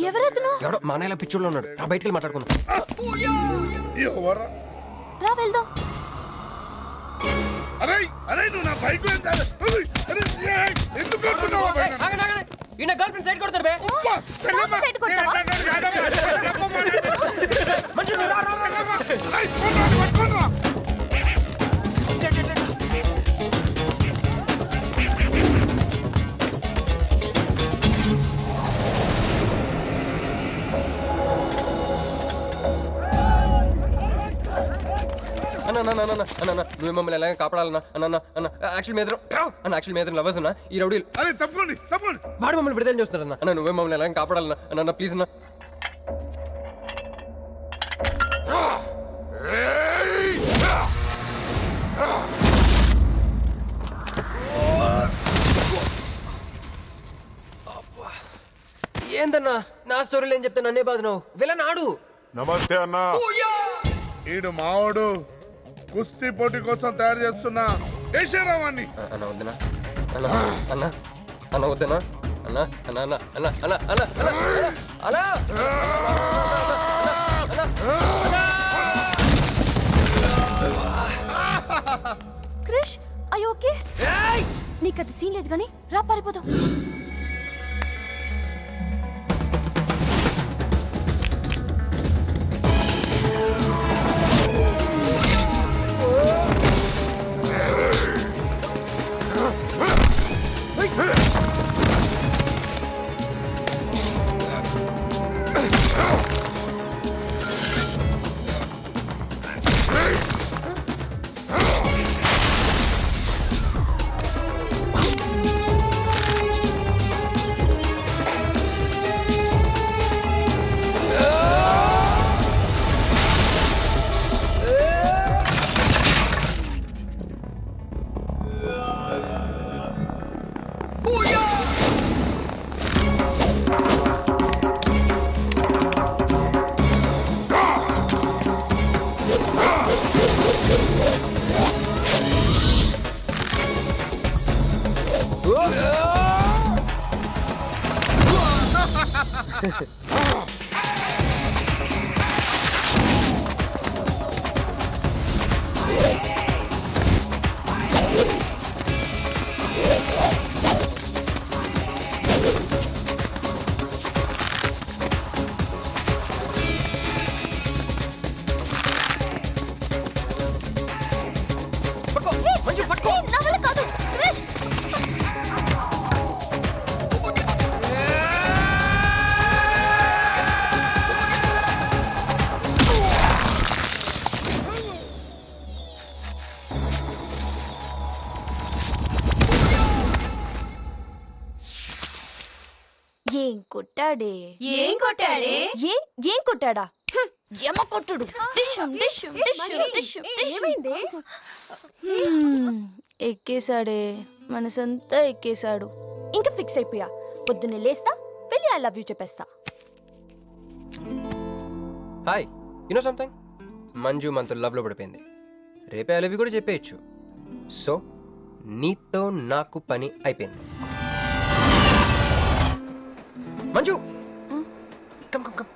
ఎవరతను? ఎవడో మా అన్నయ్య పిచ్చోళ్ళు ఉన్నాడు. రా బయటికి వెళ్ళి మాట్లాడుకుందాం. రా వెళ్దాం. అరే అరే నువ్వు నా బైక్ ఎందుకు ఈయన గర్ల్ ఫ్రెండ్ సైడ్ కొడతారు బే. సైడ్ కొడతావా? మంచి రా రా రా. అన్న నువ్వు మమ్మల్ని ఎలాగ కాపాడాలన్నా అన్న అన్న యాక్చువల్ మీద లవర్స్ అన్న ఈ రౌడీలు అరే తప్పండి వాడు మమ్మల్ని విడుదల చేస్తున్నారన్న. అన్న నువ్వే మమ్మల్ని ఎలాగ కాపాడాలన్నా అన్న ప్లీజ్ అన్న. ఏందన్నా నా స్టోరీలు ఏం చెప్తే నన్నే బాధ నువ్వు విలన్ ఆడు. నమస్తే అన్నా. ఈడు మావాడు కుస్తీ పోటీ కోసం తయారు చేస్తున్నా యశరావాణ్ణి. అన్న వద్దనా అన్న అన్న అన్న వద్దనా అన్న అన్న అన్న అన్న అన్న అన్న అన్న క్రిష్ ఐ ఓకే? నీకు అది సీన్ లేదు కానీ రా పారిపోతాం. ఏం కొట్టాడా? ఏం కొట్టాడా? యమ కొట్టుడు. ఎక్కేశాడే, మనసంతా ఎక్కేశాడు. ఇంకా ఫిక్స్ అయిపోయా. పొద్దున్నే లేస్తా, వెళ్ళి ఐ లవ్ యూ చెప్పేస్తా. Hi you know something, Manju మనతో లవ్ లో పడిపోయింది. రేపే ఐ లవ్ యూ కూడా చెప్పేయచ్చు. సో నీతో నాకు పని అయిపోయింది. Manju come come come.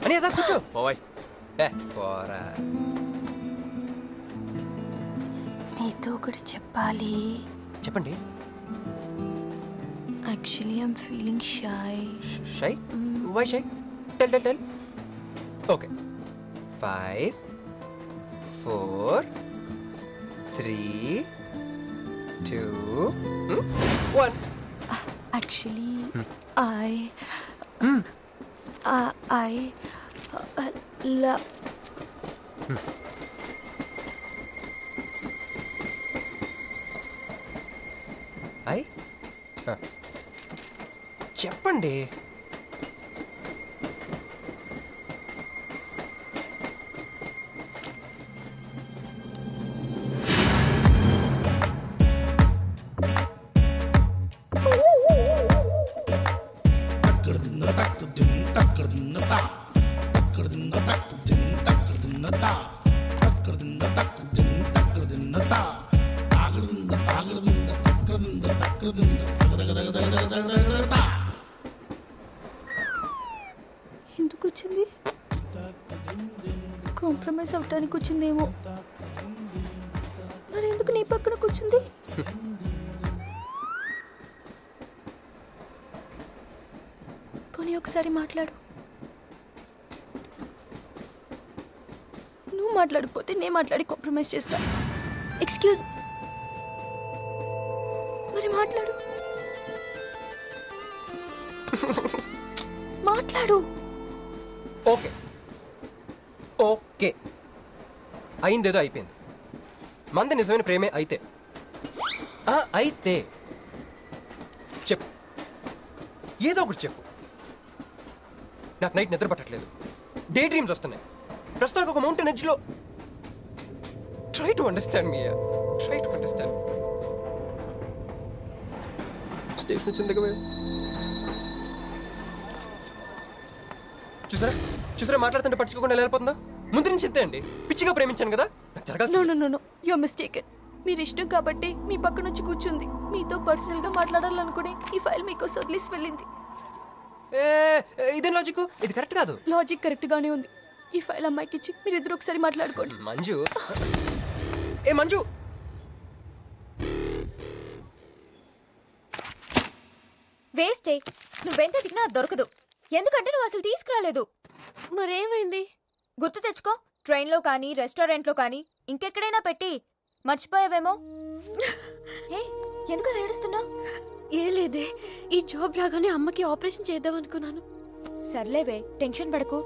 అని అదా కూర్చో. పోవాయ్ పోరా. మీతో ఒకటి చెప్పాలి. చెప్పండి. Actually I'm feeling shy. Shy? Why shy? Tell tell tell. Okay 5 4 3 2 1. Actually, I love. చెప్పండి. ఎందుకు వచ్చింది? కాంప్రమైజ్ అవటానికి వచ్చిందేమో. మరి ఎందుకు నీ పక్కన కూర్చుంది? పోనీ ఒకసారి మాట్లాడు. నువ్వు మాట్లాడకపోతే నేను మాట్లాడి కాంప్రమైజ్ చేస్తా. ఎక్స్క్యూజ్, మరి మాట్లాడు. మాట్లాడు. ఓకే ఓకే, అయిందేదో అయిపోయింది. మంది నిజమైన ప్రేమే అయితే అయితే చెప్పు, ఏదో ఒకటి చెప్పు. నాకు నైట్ నిద్ర పట్టట్లేదు, డే డ్రీమ్స్ వస్తున్నాయి. ప్రస్తుతానికి ఒక మౌంటైన్ ఎడ్జ్లో. Try to understand me, try to understand. Station వచ్చింది కదా. చూసారా చూసారా, మాట్లాడుతుంటే పట్టించుకోకుండా ఎలా వెళ్ళిపోతుందా? ముందు నుంచి ఇంతే అండి, పిచ్చిగా ప్రేమించాను కదా. నాకు జరగాల్సింది. No you're mistaken. మీరు ఇష్టం కాబట్టి మీ పక్క నుంచి కూర్చుంది. మీతో పర్సనల్ గా మాట్లాడాలనుకుని ఈ ఫైల్ మీకోసం వదిలేసి వెళ్ళింది. ఇదేం లాజిక్? ఇది కరెక్ట్ కాదు. లాజిక్ కరెక్ట్ గానే ఉంది. ఈ ఫైల్ అమ్మాయికి ఇచ్చి మీరిద్దరు ఒకసారి మాట్లాడుకోండి. మంజు, మంజు, వేస్టే. నువ్వెంత తిన్నా దొరకదు. ఎందుకంటే నువ్వు అసలు తీసుకురాలేదు. మరేమైంది? గుర్తు తెచ్చుకో. ట్రైన్లో కానీ రెస్టారెంట్లో కానీ ఇంకెక్కడైనా పెట్టి మర్చిపోయావేమో. ఎందుకు ఏడుస్తున్నావు? ఏ లేదే, ఈ జాబ్ రాగానే అమ్మకి ఆపరేషన్ చేద్దాం అనుకున్నాను. సర్లేవే, టెన్షన్ పడకు.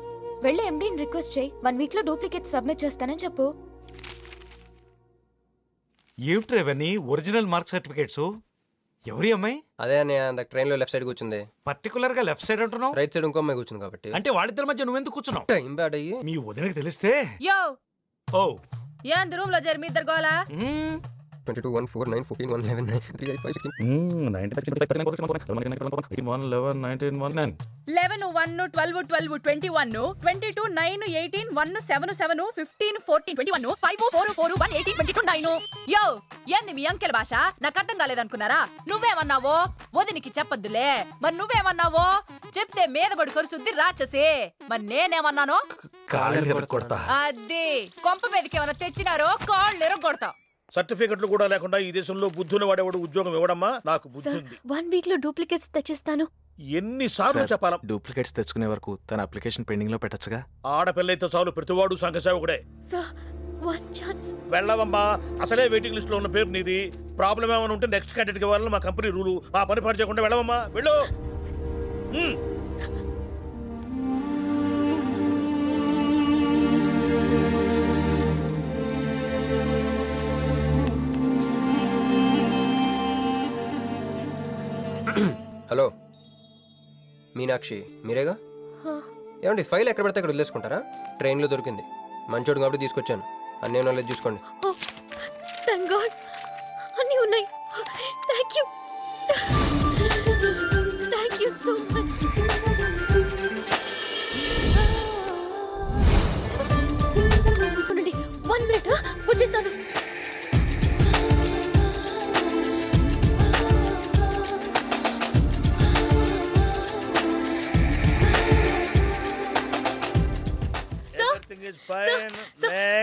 వెళ్ళి ఎండీని రిక్వెస్ట్ చేయి. 1 వీక్ లో డూప్లికేట్ సబ్మిట్ చేస్తానని చెప్పు. ఏమిట్రా ఇవన్నీ? Original mark certificates? ఎవరి అమ్మాయి? అదే అన్నయ్య, ట్రైన్ లో లెఫ్ట్ సైడ్ కూర్చుంది. పర్టికులర్ గా లెఫ్ట్ సైడ్ అంటున్నావు? రైట్ సైడ్ ఇంకో అమ్మాయి కూర్చుంది కాబట్టి. అంటే వాళ్ళిద్దరి మధ్య నువ్వెందుకు కూర్చున్నావు? టైం బ్యాడ్ అయ్యి. మీ వదినకి తెలిస్తే. యో ఓ ఏంది రూమ్ లో జరి మీ ఇద్దరు గోలా? 22 1 4 9 14 1 11 9 3 5 5 16 11 1 12 12 21 22 9 18 1 7 7 15 14 21 5 4 4 1 18 22 9. యో ఏంది మీ అంకెల భాష? నాకు అర్థం కాలేదనుకున్నారా? నువ్వేమన్నావో వదినికి చెప్పొద్దులే. మరి నువ్వేమన్నావో చెప్తే మీద పడి కరుసుద్ది రాక్షసి. మరి నేనేమన్నాను? అది కొంప మీదకి ఏమన్నా తెచ్చినారో కాళ్ళు ఎరగొడతా. సర్టిఫికెట్లు కూడా లేకుండా ఈ దేశంలో బుద్ధుని వాడేవాడు ఉద్యోగం ఇవ్వడమ్మా? నాకు బుద్ధి ఉంది. 1 వీక్ లో డూప్లికేట్స్ తెచ్చిస్తాను. ఎన్నిసార్లు చెప్పాలా? డూప్లికేట్స్ తెచ్చుకునే వరకు తన అప్లికేషన్ పెండింగ్ లో పెట్టచ్చుగా. ఆడపిల్లైతే చాలు, ప్రతివాడు సంఘసేవకుడే. Sir, 1 chance. వెళ్ళవమ్మా, అసలే వెయిటింగ్ లిస్ట్ లో ఉన్న పేరు నీది. ప్రాబ్లం ఏమైనా ఉంటే నెక్స్ట్ క్యాండిడేట్ కి ఇవ్వాలని మా కంపెనీ రూలు. ఆ పని పాటు చేయకుండా వెళ్ళవమ్మా, వెళ్ళు. హలో మీనాక్షి, మీరేగా? ఏమండి, ఫైల్ ఎక్కడ పడితే అక్కడ వదిలేసుకుంటారా? ట్రైన్ లో దొరికింది, మంచోడు కాబట్టి తీసుకొచ్చాను. అన్నీ నాలెడ్జ్ చూసుకోండి. థాంక్ గాడ్, అన్నీ ఉన్నాయి. Thank you so much. ఉండండి, 1 మినిట్ వచ్చేస్తాను.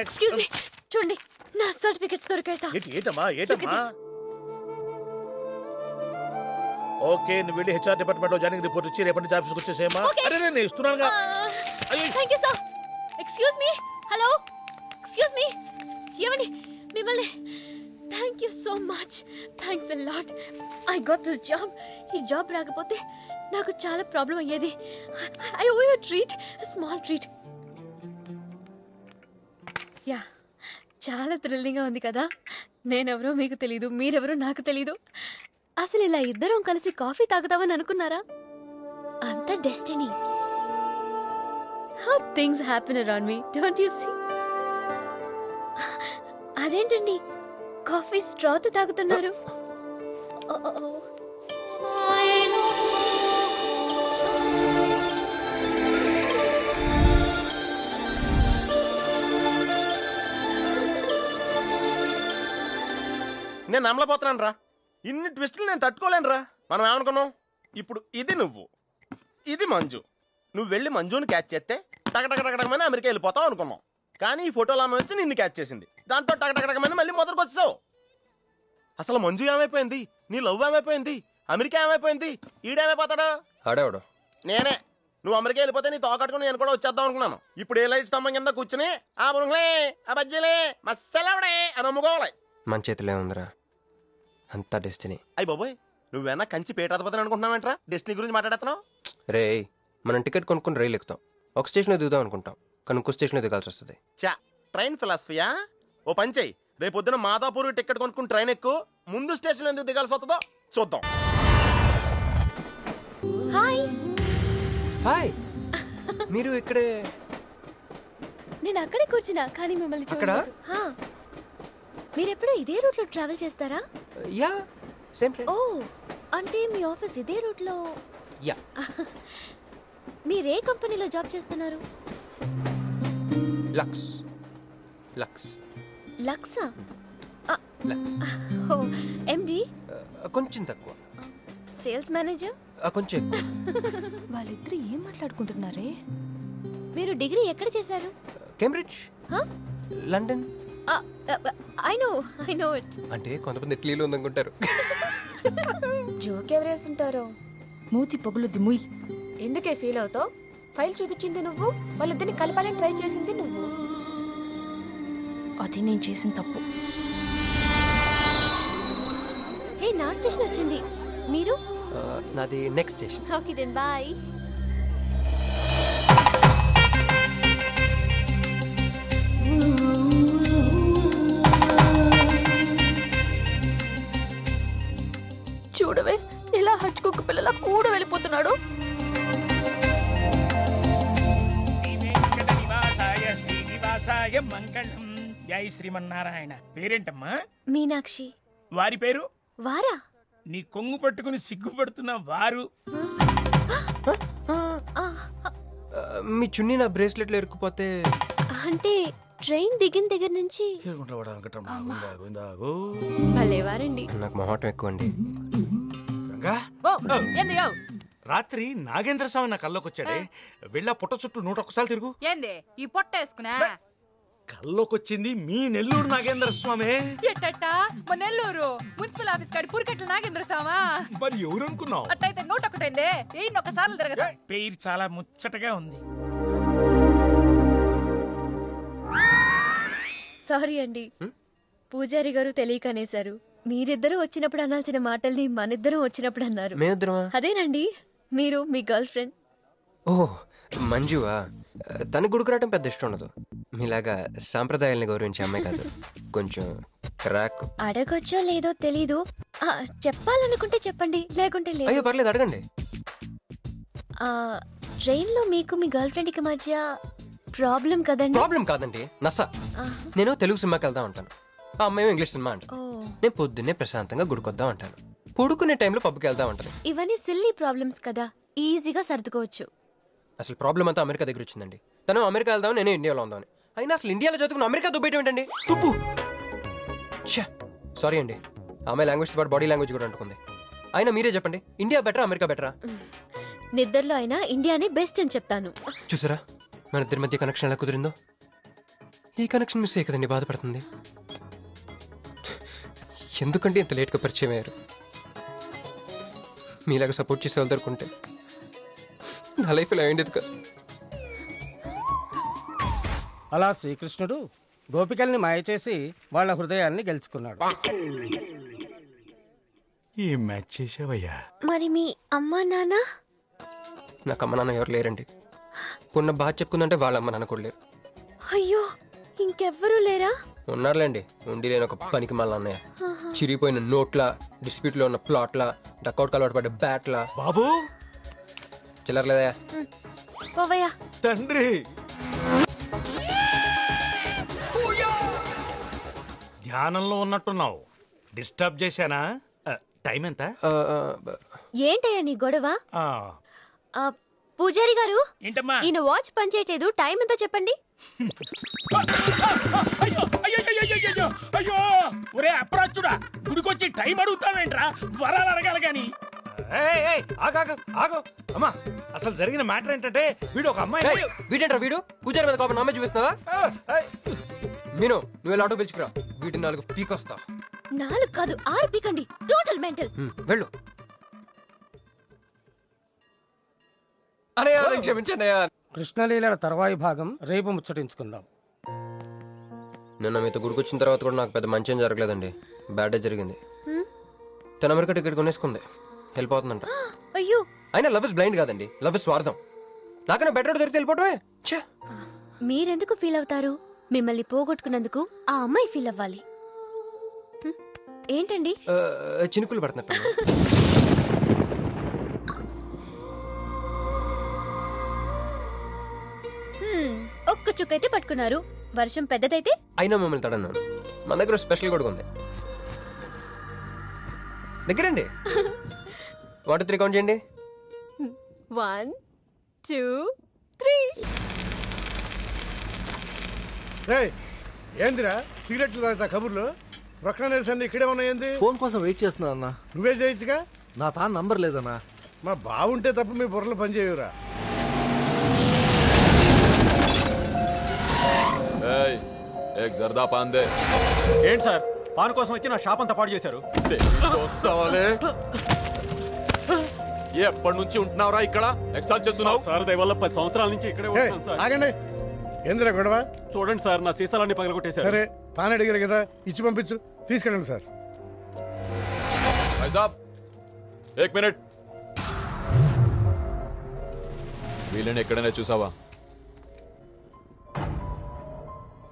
ఎక్స్క్యూజ్ మీ, చూడండి నా సర్టిఫికెట్స్ దొరికాయి సార్. ఏటమ్మా ఏటమ్మా? ఓకే, నువ్వు వెళ్ళి హెచ్ఆర్ డిపార్ట్మెంట్ లో జాయినింగ్ రిపోర్ట్ ఇచ్చి రేపటి నుంచి ఆఫీస్కి వచ్చేసేమా. అరే నేను ఇస్తున్నానుగా. Thank you sir. Excuse me, hello, excuse me, ఏమండి మిమ్మల్ని. Thank you so much, thanks a lot. I got this job. ఈ జాబ్ రాకపోతే నాకు చాలా ప్రాబ్లం అయ్యేది. I owe you treat, small treat. Yeah, చాలా థ్రిల్లింగ్గా ఉంది కదా. నేనెవరో మీకు తెలీదు, మీరెవరో నాకు తెలీదు. అసలు ఇలా ఇద్దరం కలిసి కాఫీ తాగుతామని అనుకున్నారా? అంత destiny. How things happen around me, don't you see? అదేంటండి కాఫీ స్ట్రాతో తాగుతున్నారు? నేను నమ్మలేకపోతున్నాను రా. ఇన్ని ట్విస్టులు నేను తట్టుకోలేనురా. మనం ఏమనుకున్నాం, ఇప్పుడు ఇది నువ్వు, ఇది మంజు. నువ్వు వెళ్ళి మంజుని క్యాచ్ చేస్తే టకటకటకటకమని అమెరికా వెళ్ళిపోతావు అనుకున్నాం. కానీ ఈ ఫోటోలో ఆమె వచ్చి నిన్ను క్యాచ్ చేసింది. దాంతో టకటకటకమని మళ్ళీ మొదటికి వచ్చావు. అసలు మంజు ఏమైపోయింది, నీ లవ్ ఏమైపోయింది, అమెరికా ఏమైపోయింది, ఈడేమైపోతాడు? ఆడేవాడు నేనే. నువ్వు అమెరికా వెళ్ళిపోతే నీ తోకట్టుకుని నేను కూడా వచ్చేద్దాం అనుకున్నాను. ఇప్పుడు ఏ లైట్ స్తంభం కింద కూర్చుని ఆ బురుంగులే ఆ బజ్జీలే మస్సలవడే అని అమ్ముకోవాలి. మన చేతిలో ఉందిరా అంతా డెస్టినీ. అయ్యి బాబోయ్, నువ్వేనా కంచి పేటాధిపతిని అనుకుంటున్నావేంట్రా? డెస్టినీ గురించి మాట్లాడుతున్నావు? రే, మనం టికెట్ కొనుక్కుని రైలు ఎక్కుతాం, ఒక స్టేషన్లో దిగుదాం అనుకుంటాం, కానీ ఇంకో స్టేషన్లో దిగాల్సి వస్తుంది. చా, ట్రైన్ ఫిలాసఫియా? ఓ పని చెయ్యి, రేపు పొద్దున మాదాపూర్ టికెట్ కొనుక్కుని ట్రైన్ ఎక్కు, ముందు స్టేషన్ ఎందుకు దిగాల్సి వస్తుందో చూద్దాం. హాయ్. హాయ్, మీరు ఇక్కడే? నేను అక్కడే కూర్చున్నా, కానీ మిమ్మల్ని చూడలేదు. హా, మీరెప్పుడు ఇదే రూట్ లో ట్రావెల్ చేస్తారా? Yeah, same train. ఓ, అంటే మీ ఆఫీస్ ఇదే రూట్ లో? యా. మీరే కంపెనీలో జాబ్ చేస్తున్నారు? లక్స్. లక్స్. లక్సా? లక్స్. Oh, MD? కొంచెం తక్కువ. Sales manager? కొంచెం ఎక్కువ. వాళ్ళిద్దరు ఏం మాట్లాడుకుంటున్నారే? మీరు డిగ్రీ ఎక్కడ చేశారు? Cambridge. London. I know it. అంటే కొంతమంది ఇటలీలో ఉందనుకుంటారు. జోక్ ఎవరేసుంటారో. మూతి పొగులుద్ది ముయ్. ఎందుకే ఫీల్ అవుతావు? ఫైల్ చూపించింది నువ్వు, వాళ్ళిద్దరిని కలపాలని ట్రై చేసింది నువ్వు. అది నేను చేసిన తప్పు. హే, నా స్టేషన్ వచ్చింది. మీరు? నాది next station. Okay then bye. చూడవే, ఇలా హచ్చుకుక్క పిల్లల కూడా వెళ్ళిపోతున్నాడు. శ్రీనివాసాయ మంగళం. జై శ్రీమన్నారాయణ. పేరేంటమ్మా? మీనాక్షి. వారి పేరు? వారా? నీ కొంగు పట్టుకుని సిగ్గుపడుతున్న వారు. మీ చున్నీ నా బ్రేస్లెట్లో ఇరుక్కుపోతే? అంటే ట్రైన్ దిగిన దగ్గర నుంచి భలేవారండి. నాకు మొహటం ఎక్కువ అండి. రాత్రి నాగేంద్ర స్వామి నా కల్లోకి వచ్చాడే, వెళ్ళా పుట్ట చుట్టూ 101 తిరుగు. ఏంది ఈ పొట్ట వేసుకున్నా? కల్లోకొచ్చింది మీ నెల్లూరు నాగేంద్ర స్వామి. ఎట్టట్టా? మా నెల్లూరు మున్సిపల్ ఆఫీస్ కాడి పురికట్ల నాగేంద్ర స్వామా? మరి ఎవరు అనుకున్నావు? అట్టయితే 101 ఈయన ఒకసార్లు తిరగదా? పేరు చాలా ముచ్చటగా ఉంది. సారీ అండి, పూజారి గారు తెలియక అనేశారు. మీరిద్దరూ వచ్చినప్పుడు అనాల్సిన మాటల్ని మనిద్దరం వచ్చినప్పుడు అన్నారు. మేమిద్దరమా? అదేనండి, మీరు మీ గర్ల్ ఫ్రెండ్. ఓహ్, మంజువా? తనకు గుడికి రావటం పెద్ద ఇష్టం ఉండదు. మీలాగా సాంప్రదాయాల్ని గౌరవించే అమ్మాయి కాదు, కొంచెం క్రాక్. అడగొచ్చో లేదో తెలీదు, చెప్పాలనుకుంటే చెప్పండి, లేకుంటే లేదు. అయ్యో పర్లేదు, అడగండి. ట్రైన్ లో మీకు మీ గర్ల్ ఫ్రెండ్ కి మధ్య ప్రాబ్లం కదండి? ప్రాబ్లం కాదండి, నస. నేను తెలుగు సినిమాకి వెళ్దాం అంటాను, ఆ అమ్మాయి ఇంగ్లీష్ సినిమా అంటాను. నేను పొద్దున్నే ప్రశాంతంగా గుడికొద్దాం అంటాను, పడుకునే టైంలో పబ్కి వెళ్దాం అంటాను. ఇవన్నీ సిల్లీ ప్రాబ్లమ్స్ కదా, ఈజీగా సర్దుకోవచ్చు. అసలు ప్రాబ్లం అంతా అమెరికా దగ్గర వచ్చిందండి. తను అమెరికా వెళ్దాం, నేను ఇండియాలో ఉందామని. అయినా అసలు ఇండియాలో చదువుకుని అమెరికా దుబ్బేయటం ఏంటండి? తుప్పు. సారీ అండి, ఆమె లాంగ్వేజ్ పాటు బాడీ లాంగ్వేజ్ కూడా అంటుకుంది. అయినా మీరే చెప్పండి, ఇండియా బెటరా అమెరికా బెటరా? నిద్దర్లో అయినా ఇండియానే బెస్ట్ అని చెప్తాను. చూసారా మన ఇద్దరి మధ్య కనెక్షన్ ఎలా కుదిరిందో? ఈ కనెక్షన్ మిస్ అయ్యే కదండి బాధపడుతుంది. ఎందుకంటే ఇంత లేట్గా పరిచయం అయ్యారు? మీలాగా సపోర్ట్ చేసే వాళ్ళు దొరుకుంటే నా లైఫ్ ఇలా అయ్యేది కదా. అలా శ్రీకృష్ణుడు గోపికల్ని మాయ చేసి వాళ్ళ హృదయాల్ని గెలుచుకున్నాడు. ఈ మ్యాచ్ చేసావయ్యా. మరి మీ అమ్మా నాన్న? నాకు అమ్మ నాన్న ఎవరు లేరండి. ఉన్న బాధ చెప్పుకుందంటే వాళ్ళ అమ్మ నాన్న కూడా లేరు. అయ్యో, ఇంకెవ్వరూ లేరా? ఉన్నారులేండి, ఉండి లేని ఒక పనికి మళ్ళీ అన్నయ్య. చిరిగిపోయిన నోట్ల, డిస్ప్యూట్ లో ఉన్న ప్లాట్ల, డక్అవుట్ అలవాటు పడ్డ బ్యాట్ల. బాబు చిల్లరలేదా? పోవయ్యా. తండ్రి ధ్యానంలో ఉన్నట్టున్నావు, డిస్టర్బ్ చేశానా? టైం ఎంత? ఏంటయ్యా నీ గొడవ? పూజారి గారు, ఈయన వాచ్ పనిచేయట్లేదు, టైం ఎంతో చెప్పండి. అయ్యో ఒరే అప్రాచుడా, గుడికొచ్చి టైం అడుగుతావేంట్రా? వరాలు అడగాలి గాని. ఆగు అమ్మా, అసలు జరిగిన మ్యాటర్ ఏంటంటే వీడు ఒక అమ్మాయి. వీడేంట్రా వీడు పూజారి మీద కోపం నామే చూపిస్తున్నావా? మీను నువ్వు వెళ్ళి ఆటో పిలుచుకురా, వీటి 4 పీకొస్తా. 4 కాదు 6 పీకండి. Total mental. వెళ్ళు. అనయ్య క్షమించండి. కృష్ణలీల తర్వాయి భాగం రేపు ముచ్చటించుకుందాం. నిన్న మీతో గుడికొచ్చిన తర్వాత కూడా నాకు పెద్ద మంచి ఏం జరగలేదండి. బ్యాడే జరిగింది. తన అమెరికా టికెట్ కొనేసుకుంది, వెళ్ళిపోతుందంట. అయ్యో, అయినా లవ్ ఇస్ బ్లైండ్ కాదండి, లవ్ ఇస్ స్వార్థం. నాకన్నా బెటర్ దొరికి వెళ్ళిపోవటమే. మీరెందుకు ఫీల్ అవుతారు? మిమ్మల్ని పోగొట్టుకున్నందుకు ఆ అమ్మాయి ఫీల్ అవ్వాలి. ఏంటండి చినుకులు పడుతున్నట్టు. ఒక్క చుక్కైతే పట్టుకున్నారు, వర్షం పెద్దదైతే అయినా మమ్మల్ని తడన్నాను. మన దగ్గర స్పెషల్ కూడా ఉంది. దగ్గరండి. 1 2 3 కౌంట్ చేయండి. 1 2 3. ఏందిరా సిగరెట్లు తాగుతా కబుర్లు? ప్రక్కన నిరసన ఇక్కడే ఉన్నాయండి. ఫోన్ కోసం వెయిట్ చేస్తున్నా అన్న. నువ్వే చేయొచ్చుగా. నా తాను నంబర్ లేదన్నా. మా బాగుంటే తప్ప మీ బుర్రలు పనిచేయవురా. జర్దా పాన్ దే. ఏంటి సార్, పాన్ కోసం వచ్చి నా షాప్ అంతా పాడు చేశారు. ఎప్పటి నుంచి ఉంటున్నావురా ఇక్కడ? ఎక్సైజ్ చేస్తున్నావు సార్? దయవల్ల 10 సంవత్సరాల నుంచి ఇక్కడే ఉంటున్నాను సార్. ఆగండి, ఏందిరా గొడవ? చూడండి సార్, నా సీసాలన్నీ పగలగొట్టేశారు. సరే పాన్ అడిగారు కదా, ఇచ్చి పంపించు, తీసుకెళ్ళండి సార్. ఏక్ మినిట్. వీళ్ళని ఎక్కడైనా చూసావా?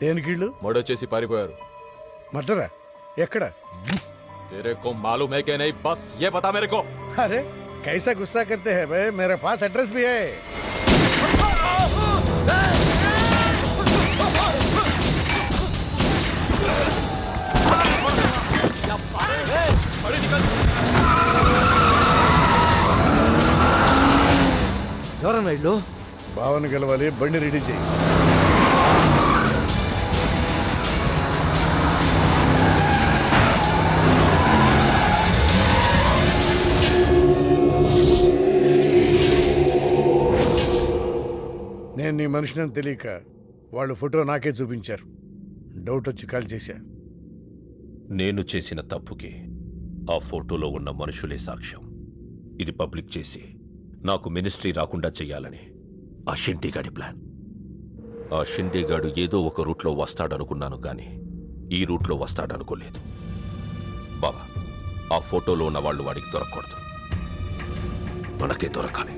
దేనికీళ్ళు మర్డర్ చేసి పారిపోయారు. మర్డరా? ఎక్కడ? तेरे को मालूम है कि नहीं? बस ये बता मेरे को. अरे कैसा गुस्सा करते हैं भाई, मेरे पास एड्रेस भी है. ఎవరన్నా ఇల్లు? భావన గెలవాలి, బండి రెడీ చేయి. నేను నీ మనిషిని తెలియక వాళ్ళు ఫోటో నాకే చూపించారు. డౌట్ వచ్చి కాల్ చేశా. నేను చేసిన తప్పుకి ఆ ఫోటోలో ఉన్న మనుషులే సాక్ష్యం. ఇది పబ్లిక్ చేసి నాకు మినిస్ట్రీ రాకుండా చెయ్యాలని ఆ షిండేగాడి ప్లాన్. ఆ షిండేగాడు ఏదో ఒక రూట్లో వస్తాడనుకున్నాను కానీ ఈ రూట్లో వస్తాడనుకోలేదు. బాబా, ఆ ఫోటోలో ఉన్న వాళ్ళు వాడికి దొరకకూడదు, మనకే దొరకాలి.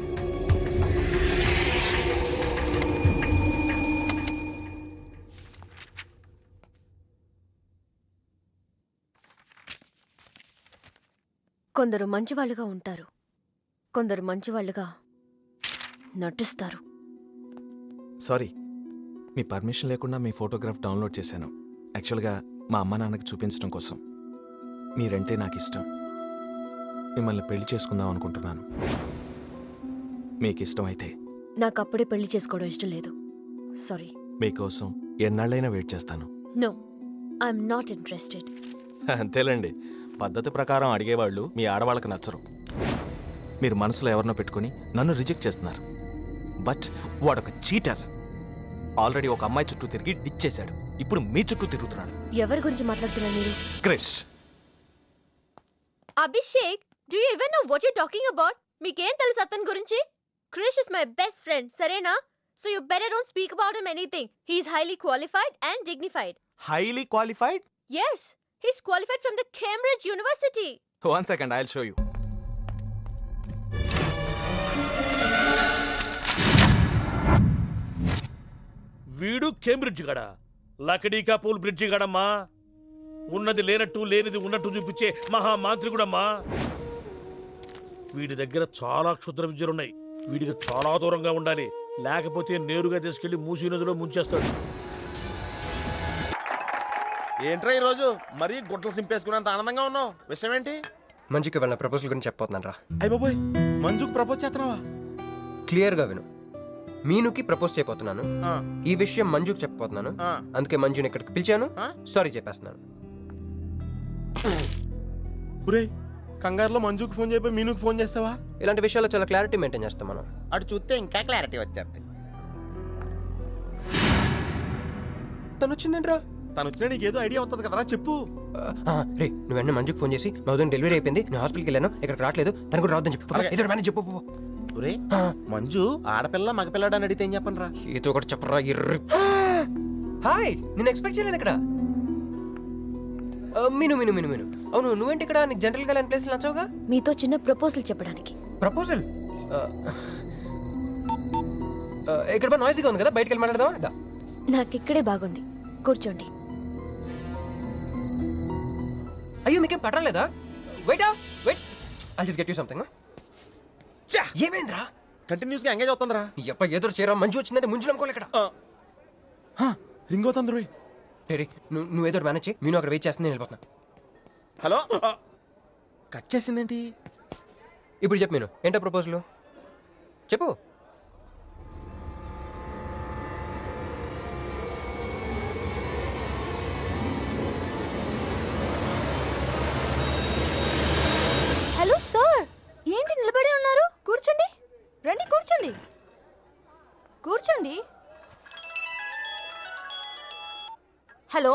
కొందరు మంచివాళ్ళుగా ఉంటారు, కొందరు మంచివాళ్ళుగా నటిస్తారు. సారీ, మీ పర్మిషన్ లేకుండా మీ ఫోటోగ్రాఫ్ డౌన్లోడ్ చేశాను. యాక్చువల్గా మా అమ్మ నాన్నకి చూపించడం కోసం. మీరంటే నాకు ఇష్టం. మిమ్మల్ని పెళ్లి చేసుకుందాం అనుకుంటున్నాను. మీకు ఇష్టం అయితే. నాకు అప్పుడే పెళ్లి చేసుకోవడం ఇష్టం లేదు. సారీ. మీకోసం ఎన్నాళ్ళైనా వెయిట్ చేస్తాను. No, I'm not interested. అంతేలేండి, పద్ధతి ప్రకారం అడిగేవాళ్ళు మీ ఆడవాళ్ళకి నచ్చరు. మీరు మనసులో ఎవరినో పెట్టుకుని నన్ను రిజెక్ట్ చేస్తున్నారు. బట్ వాడొక చీటర్. ఆల్రెడీ ఒక అమ్మాయి చుట్టూ తిరిగి డిచ్ చేశాడు. ఇప్పుడు మీ చుట్టూ తిరుగుతున్నాడు. ఎవరి గురించి మాట్లాడుతున్నారు మీరు? Krish. Abhishek, do you even know what you talking about? మీకేం తెలుసు అతని గురించి? Krish is my best friend, సరేనా? So you better don't speak about him anything. He is highly qualified and dignified. Highly qualified? Yes, he's qualified from the Cambridge University. One second, I'll show you. వీడు Cambridge గడ, లకడీకా pool bridge గడమ్మా. ఉన్నది లేనట్టు లేనిది ఉన్నట్టు చూపించే మహామాంత్రికుడమ్మా. వీడి దగ్గర చాలా క్షుద్ర విద్యలున్నాయి. వీడికి చాలా దూరంగా ఉండాలి, లేకపోతే నేరుగా తీసుకెళ్లి మూసీ నదిలో ముంచేస్తాడు. ఏంట్రా ఈరోజు మరీ గుడ్డలు సింపేసుకున్నంత ఆనందంగా ఉన్నావు? విషయం ఏంటి? మంజుకి వెళ్ళిన ప్రపోజల్ గురించి చెప్పబోతున్నాను రా. అయిపోయి మంజుకు ప్రపోజ్ చేస్తున్నావా? క్లియర్ గా విను. మీనుకి ప్రపోజ్ చేయబోతున్నాను. ఈ విషయం మంజుకి చెప్పబోతున్నాను. అందుకే మంజుని ఇక్కడికి పిలిచాను. సారీ చెప్పేస్తున్నాను. ఒరే కంగారులో మంజుకి ఫోన్ చేయబోయి మీనుకి ఫోన్ చేస్తావా? ఇలాంటి విషయాల్లో చాలా క్లారిటీ మెయింటైన్ చేస్తాం మనం. అటు చూస్తే ఇంకా క్లారిటీ వచ్చేది. తను వచ్చిందేంట్రా? తను వచ్చినా నీకేదో ఐడియా అవుతుంది కదరా, చెప్పు. రే నువ్వు వెంటనే మంజుకి ఫోన్ చేసి మా ఉదయం డెలివరీ అయిపోయింది, నేను హాస్పిటల్కి వెళ్ళాను, ఇక్కడ రావట్లేదు, తను కూడా రావద్దని చెప్పు. ఏదో మేనేజ్ చెప్పు. ఒరే మంజు ఆడపిల్ల మగపిల్లాడు అని అడిగితే ఏం చెప్పను రా? ఏదో ఒకటి చెప్పరా. హాయ్, నేను ఎక్స్పెక్ట్ చేయలేదు ఇక్కడ. మీను మీను మీను మీను అవును, నువ్వేంటి ఇక్కడ? నీకు జనరల్ గా లేని ప్లేస్ నచ్చవుగా? మీతో చిన్న ప్రపోజల్ చెప్పడానికి. ప్రపోజల్? ఇక్కడ బాగా నాయిసీగా ఉంది కదా, బయటకు వెళ్ళి మాట్లాడదామా? నాకు ఇక్కడే బాగుంది, కూర్చోండి. అయ్యో మీకేం పట్టలేదా? Wait I just get you something. ఏమైందిరా? కంటిన్యూస్ గా ఎంగేజ్ అవుతుందిరా. ఎప్ప ఎదురు చేరా, మంజు వచ్చిందంటే ముంజు నమ్ముకోలే ఇక్కడ. రింగ్ అవుతుంది రోయ్. రే నువ్వు ఏదో మేనేజ్ చేయి, నేను అక్కడ వెయిట్ చేస్తుంది, నేను వెళ్ళిపోతున్నా. హలో, కట్ చేసిందేంటి? ఇప్పుడు చెప్పు మీను, ఏంటో ప్రపోజల్ చెప్పు. హలో సార్, ఏంటి నిలబడి ఉన్నారు? కూర్చోండి, రండి కూర్చోండి. కూర్చోండి. హలో,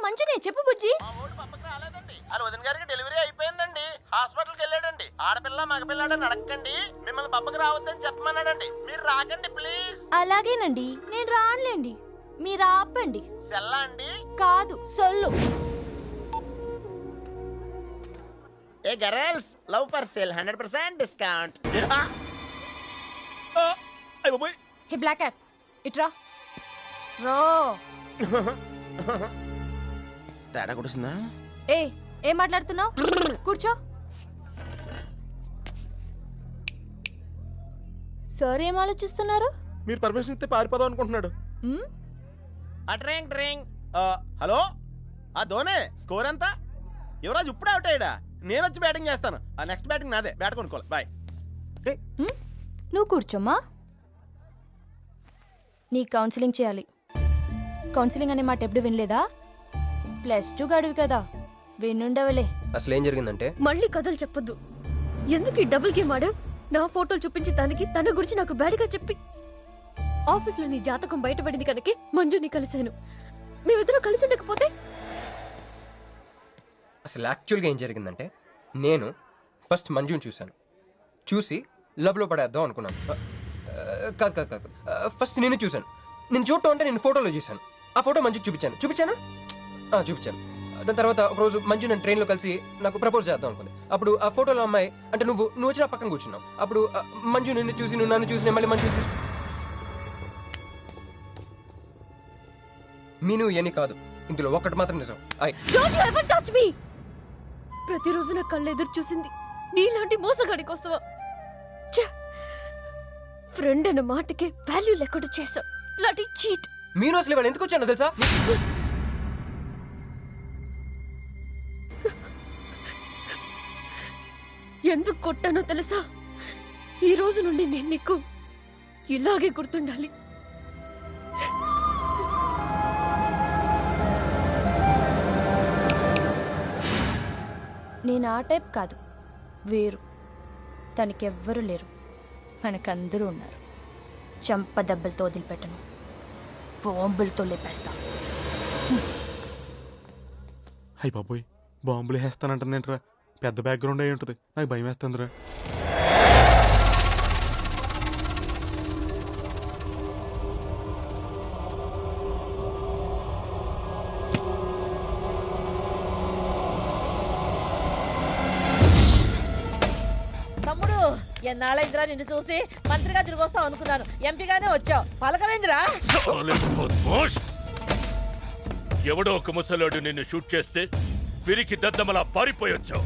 మంజునే, చెప్పు బుజ్జి. వాళ్ళ వదిన గారికి డెలివరీ అయిపోయిందండి, హాస్పిటల్కి వెళ్ళాడండి. ఆడపిల్ల మగపిల్లాడని అడగండి, మిమ్మల్ని పప్పకి రావద్దని చెప్పమన్నాడండి. మీరు రాకండి ప్లీజ్. అలాగేనండి, నేను రానులేండి, మీరు ఆపండి. సెల్లా అండి? కాదు, సొల్లు. ఏ girls, love for sale 100% discount. Hey black cat, ఇట్రా. రో తేడా కొడుతుందా? ఏం మాట్లాడుతున్నావు? కూర్చో. సార్ ఏం ఆలోచిస్తున్నారు? మీరు పర్మిషన్ ఇస్తే పారిపోదాం అనుకుంటున్నాడు. హలో, ఆ ధోనే స్కోర్ ఎంత? యువరాజ్ ఇప్పుడే అవుట్ అయ్యాడా? నేను వచ్చి బ్యాటింగ్ చేస్తాను. ఆ నెక్స్ట్ బ్యాటింగ్ నాదే, బ్యాట్ కొనుక్కోవాలి. బాయ్. నువ్వు కూర్చోమ్మా. నీ కౌన్సిలింగ్ చేయాలి. కౌన్సిలింగ్ అనే మాట ఎప్పుడు వినలేదా? +2 గడువు కదా, వినుండవలే. అసలు ఏం జరిగిందంటే, మళ్ళీ కథలు చెప్పొద్దు. ఎందుకు ఈ డబుల్ గేమ్ ఆడావు? నా ఫోటోలు చూపించి తన గురించి నాకు బ్యాడ్గా చెప్పి ఆఫీస్లో నీ జాతకం బయటపడింది కనుకే మంజుని కలిశాను. మేమిద్దరం కలిసి ఉండకపోతే? అసలు యాక్చువల్గా ఏం జరిగిందంటే, నేను ఫస్ట్ మంజుని చూశాను, చూసి లవ్లో పడేద్దాం అనుకున్నాను. కాదు, ఫస్ట్ నేను చూశాను. నేను చూడటం అంటే నేను ఫోటోలో చూశాను. ఆ ఫోటో మంజుకి చూపించాను. దాని తర్వాత ఒకరోజు మంజు నేను ట్రైన్లో కలిసి నాకు ప్రపోజ్ చేద్దాం అనుకుంది. అప్పుడు ఆ ఫోటోలో అమ్మాయి అంటే నువ్వు వచ్చి నా పక్కన కూర్చున్నావు. అప్పుడు మంజు నిన్ను చూసి, నువ్వు నన్ను చూసి, మళ్ళీ మంజు చూసి. మీను ఇవన్నీ కాదు, ఇందులో ఒక్కటి మాత్రం నిజం. Don't you ever touch me! ప్రతిరోజు నా కళ్ళు ఎదురు చూసింది నీలాంటి మోసగాడి కోసమా? ఫ్రెండ్ అన్న మాటకే వాల్యూ లేకుండా చేశా. Bloody cheat. మీను అసలు ఇవాళ ఎందుకు వచ్చానో తెలుసా? ఎందుకు కొట్టానో తెలుసా? ఈ రోజు నుండి నేను నీకు ఇలాగే గుర్తుండాలి. నేను ఆ టైప్ కాదు, వేరు. తనకెవ్వరూ లేరు, మనకందరూ ఉన్నారు. చంప దెబ్బలతో వదిలిపెట్టను, బాంబులతో లేపేస్తా. అయ్య బాబోయ్, బాంబులు వేస్తానంటుందేంట్రా? పెద్ద బ్యాక్గ్రౌండ్ అయి ఉంటుంది, నాకు భయం వేస్తుందిరా. తమ్ముడు, ఎన్నాళ్ళైందిరా నిన్ను చూసి? మంత్రిగా తిరిగి వస్తావు అనుకున్నాను, ఎంపీగానే వచ్చావు. పలకమైందిరా? ఎవడో ఒక ముసలోడు నిన్ను షూట్ చేస్తే పిరికి దద్దమలా పారిపోయొచ్చావు.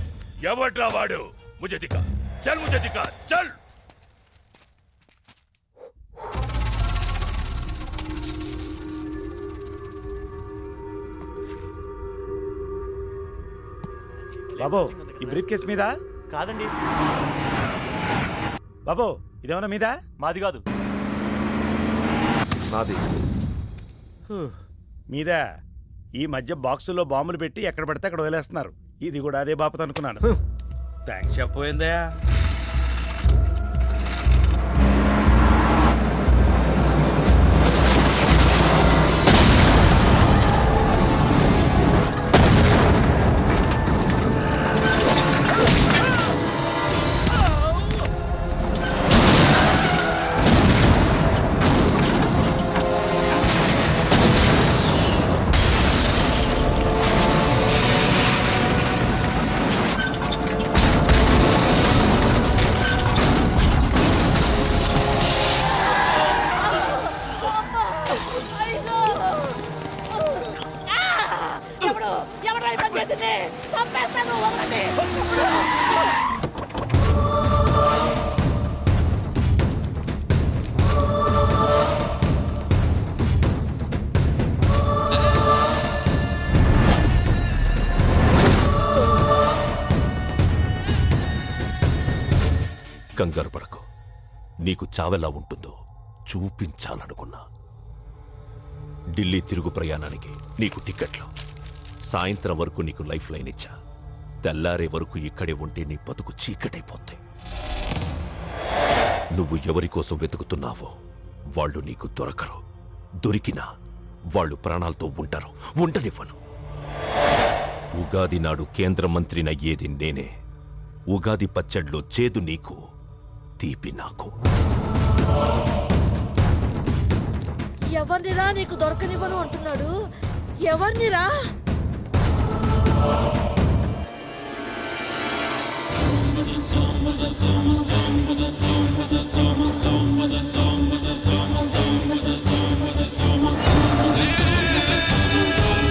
ఎవడ్రా వాడు? ముజే దిఖా, చల్ ముజే దిఖా, చల్. బాబో, ఈ బ్రీఫ్ కేస్ మీద? కాదండి బాబో, ఇదేమన్నా మీద? మాది కాదు. నాది. మీద ఈ మధ్య బాక్సుల్లో బాంబులు పెట్టి ఎక్కడ పడితే అక్కడ వదిలేస్తున్నారు. ఇది కూడా అదే బాపత అనుకున్నాను. థ్యాంక్స్ చెప్పపోయిందయా. కంగారు పడకు. నీకు చావెలా ఉంటుందో చూపించాలనుకున్నా. ఢిల్లీ తిరుగు ప్రయాణానికి నీకు టికెట్లు. సాయంత్రం వరకు నీకు లైఫ్ లైన్ ఇచ్చా. తెల్లారే వరకు ఇక్కడే ఉంటే నీ బతుకు చీకటైపోద్ది. నువ్వు ఎవరి కోసం వెతుకుతున్నావో వాళ్ళు నీకు దొరకరు. దొరికినా వాళ్ళు ప్రాణాలతో ఉంటారు. ఉండనివ్వను. ఉగాది నాడు కేంద్ర మంత్రినయ్యేది నేనే. ఉగాది పచ్చడిలో చేదు నీకు, తీపి నాకు. ఎవరినిరా నీకు దొరకనివ్వను అంటున్నాడు? ఎవరినిరా?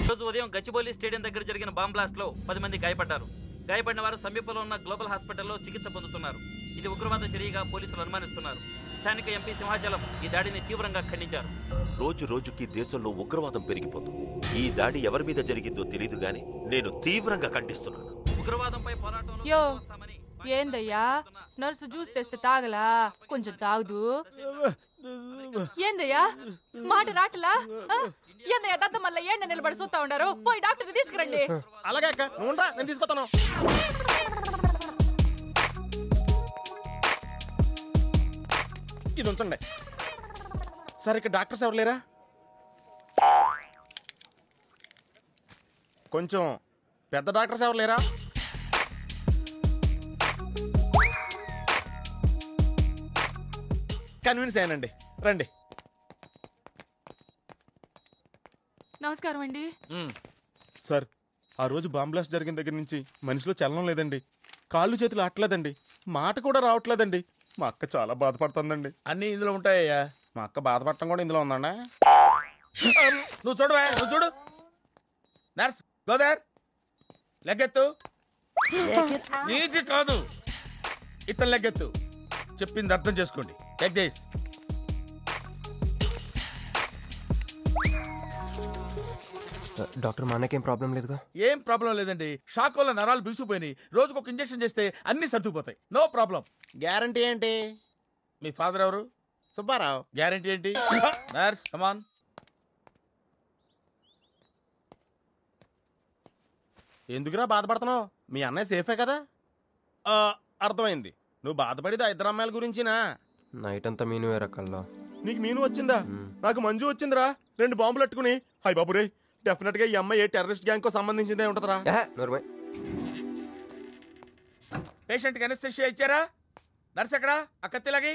రోజు ఉదయం గచ్చిబౌలి స్టేడియం దగ్గర జరిగిన బాంబ్ బ్లాస్ట్ లో 10 మంది గాయపడ్డారు. గాయపడిన వారు సమీపంలో ఉన్న గ్లోబల్ హాస్పిటల్లో చికిత్స పొందుతున్నారు. ఇది ఉగ్రవాద చర్యగా పోలీసులు అనుమానిస్తున్నారు. స్థానిక ఎంపీ సింహాచలం ఈ దాడిని తీవ్రంగా ఖండించారు. రోజు రోజుకి దేశంలో ఉగ్రవాదం పెరిగిపోతుంది. ఈ దాడి ఎవరి మీద జరిగిందో తెలియదు గాని నేను తీవ్రంగా ఖండిస్తున్నాను. ఉగ్రవాదంపై పోరాటంలో యో ఏందయ్యా, నర్సు జ్యూస్ తెస్తే తాగలా? కొంచెం తాగుదు. ఏందయ్యా మాట రాటలా? ఏందయ్యా దద్ద మళ్ళీ ఏండ నిలబడి చూస్తా ఉండారు? పోయి డాక్టర్ తీసుకురండి. అలాగే అక్క, నువ్వు ఉండరా, నేను తీసుకొస్తాను. ఇది ఉంచండి. సరే, ఇక్కడ డాక్టర్స్ ఎవరు లేరా? కొంచెం పెద్ద డాక్టర్స్ ఎవరు లేరా? కన్విన్స్ అయ్యానండి, రండి. నమస్కారం అండి. సార్, ఆ రోజు బాంబ్ బ్లాస్ట్ జరిగిన దగ్గర నుంచి మనిషిలో చలనం లేదండి. కాళ్ళు చేతులు ఆటలేదండి. మాట కూడా రావట్లేదండి. మా అక్క చాలా బాధపడుతుందండి. అన్ని ఇందులో ఉంటాయ్యా. మా అక్క బాధపడటం కూడా ఇందులో ఉందండి. నువ్వు చూడవా, నువ్వు చూడు. నర్స్ గోదర్, లెగ్గెత్తు. నీది కాదు, ఇతను లెగ్గెత్తు. చెప్పింది అర్థం చేసుకోండి. ఎగ్జైజ్. డాక్టర్, మా అన్నకేం ప్రాబ్లం లేదుగా? ఏం ప్రాబ్లం లేదండి. షాక్ వల్ల నరాలు బిగుసిపోయినాయి. రోజుకు ఒక ఇంజెక్షన్ చేస్తే అన్ని సర్దుకుపోతాయి. No problem. గ్యారంటీ ఏంటి? మీ ఫాదర్ ఎవరు? సుబ్బారావు. గ్యారంటీ ఏంటి? నర్స్ కమాన్. ఎందుకురా బాధపడుతున్నావు? మీ అన్నయ్య సేఫే కదా? అర్థమైంది. నువ్వు బాధపడేది ఆ ఇద్దరు అమ్మాయిల గురించినా? నైట్ అంతా మీను రకాల్లో. నీకు మీను వచ్చిందా? నాకు మంజు వచ్చిందిరా. 2 బాంబులు అట్టుకుని. హాయ్ బాబు రే, డెఫినెట్ గా ఈ అమ్మాయి ఏ టెర్రరిస్ట్ గ్యాంగ్ కో సంబంధించిందే ఉంటదరా. పేషెంట్ కి అనస్థిషియా ఇచ్చారా? నర్స్ ఎక్కడా? ఆ కత్తిలాగి.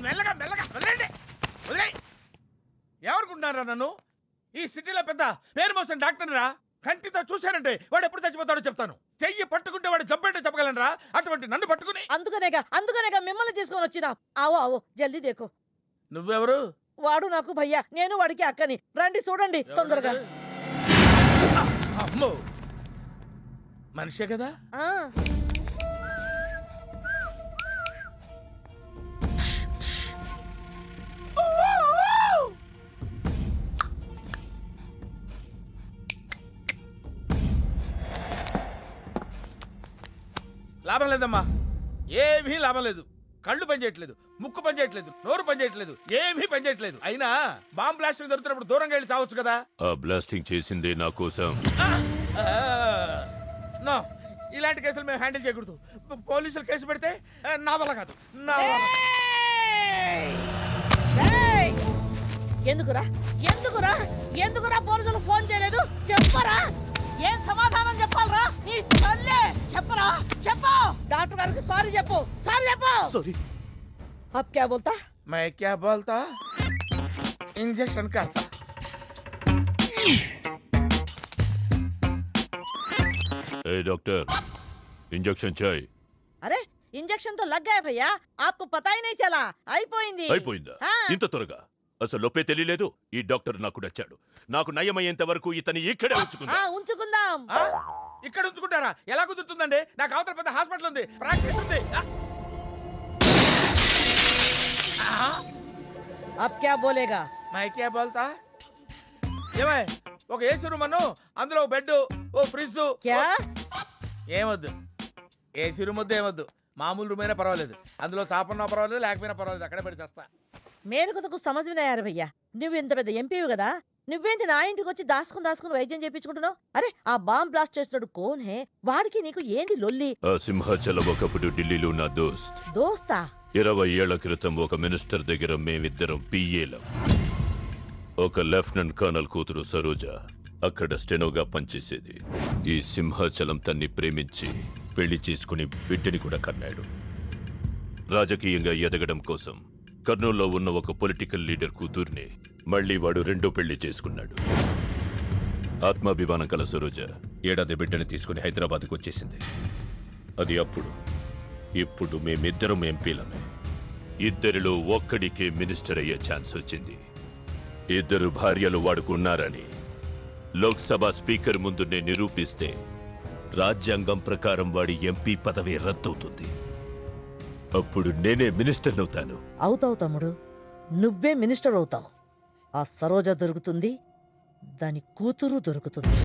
మెల్లగా మెల్లగా వదిలేండి, వదిలే. ఎవరుకుంటున్నారా నన్ను? ఈ సిటీలో పెద్ద పేరు మోసిన డాక్టర్ రా. కంటితో చూశానంటే వాడు ఎప్పుడు చచ్చిపోతాడో చెప్తాను. చెయ్యి పట్టుకుంటే వాడు జబ్బేంటో చెప్పగలనరా? అటువంటి నన్ను పట్టుకుని. అందుకనేగా మిమ్మల్ని తీసుకొని వచ్చినా. ఆవో ఆవో జల్దీ దేకో. నువ్వెవరు? వాడు నాకు భయ్యా, నేను వాడికి అక్కని. రండి చూడండి తొందరగా. అమ్మో, మనిషే కదా? లాభం లేదమ్మా, ఏమీ లాభం లేదు. కళ్ళు పనిచేయట్లేదు, ముక్కు పనిచేయట్లేదు, నోరు పనిచేయట్లేదు, ఏమీ పనిచేయట్లేదు. అయినా బాంబ్ బ్లాస్టింగ్ జరుగుతున్నప్పుడు దూరంగా వెళ్ళి చావచ్చు కదా. ఆ బ్లాస్టింగ్ చేసిందే నా కోసం. నో, ఇలాంటి కేసులు మేము హ్యాండిల్ చేయకూడదు. పోలీసులు కేసు పెడితే నా వల్ల కాదు, నా వల్ల. ఎందుకురా ఎందుకురా ఎందుకురా పోలీసులు ఫోన్ చేయలేదు? చెప్పరా, ఏం సమాధానం చెప్పాలరా? నీ తల్లే చెప్పరా, చెప్పు. డాక్టర్ గారికి సారీ చెప్పు, సారీ చెప్పు. సారీ. అబ్ క్యా బోల్తా? मैं क्या बोलता, इंजेक्शन करता. ఏ డాక్టర్, ఇంజెక్షన్ చేయి. అరే ఇంజెక్షన్ తో లగ్ గయా భయ్యా, ఆప్కు పతా హీ నహీ చలా. అయిపోయింది. అయిపోయిందా? ఇంత త్వరగా? అసలు లోపే తెలియలేదు. ఈ డాక్టర్ నాకు నచ్చాడు. నాకు నయమయ్యేంత వరకు ఇతని ఇక్కడే ఉంచుకుందాం. ఉంచుకుందాం. ఇక్కడ ఉంచుకుంటారా? ఎలా కుదురుతుందండి? నాకు అవతల పెద్ద హాస్పిటల్ ఉంది, ప్రాక్టీస్ ఉంది. అబ్ క్యా బోలేగా? मैं क्या बोलता, ఏమై ఒక ఏసీ రూమ్ అను, అందులో బెడ్, ఓ ఫ్రిడ్జ్. క్యా? ఏమొద్దు, ఏసీ రూమ్ వద్దు, ఏమొద్దు. మామూలు రూమ్ అయినా పర్వాలేదు, అందులో చాపన్నా పర్వాలేదు, లేకపోయినా పర్వాలేదు, అక్కడే పడి చేస్తా. మేలుకు సమజ్ వినాయారు భయ్యా. నువ్వు ఇంత పెద్ద ఎంపీవి కదా, నువ్వేంటి నా ఇంటికి వచ్చి దాసుకుని వైద్యం చేయించుకుంటున్నావు? అరే ఆ బాంబ్ బ్లాస్ట్ చేస్తున్నాడు కోన్ హే, వాడికి నీకు ఏంది లొల్లి? ఆ సింహాచలం ఒకప్పుడు ఢిల్లీలో నా దోస్త్. దోస్తా? 20 ఏళ్ల క్రితం ఒక మినిస్టర్ దగ్గర మేమిద్దరం పిఏలం. ఒక లెఫ్టినెంట్ కర్నల్ కూతురు సరోజ అక్కడ స్టెనోగా పనిచేసేది. ఈ సింహాచలం తన్ని ప్రేమించి పెళ్లి చేసుకుని బిడ్డని కూడా కన్నాడు. రాజకీయంగా ఎదగడం కోసం కర్నూల్లో ఉన్న ఒక పొలిటికల్ లీడర్ కూతుర్ని మళ్లీ వాడు రెండో పెళ్లి చేసుకున్నాడు. ఆత్మాభిమానం కల సరోజ ఏడాది బిడ్డని తీసుకుని హైదరాబాద్కు వచ్చేసింది. అది అప్పుడు. ఇప్పుడు మేమిద్దరం ఎంపీలమే. ఇద్దరిలో ఒక్కడికే మినిస్టర్ అయ్యే ఛాన్స్ వచ్చింది. ఇద్దరు భార్యలు వాడుకున్నారని లోక్సభ స్పీకర్ ముందు నేను నిరూపిస్తే రాజ్యాంగం ప్రకారం వాడి ఎంపీ పదవి రద్దవుతుంది. అప్పుడు నేనే మినిస్టర్ అవుతాను. అవుతావు తమ్ముడు, నువ్వే మినిస్టర్ అవుతావు. ఆ సరోజ దొరుకుతుంది, దాని కూతురు దొరుకుతుంది.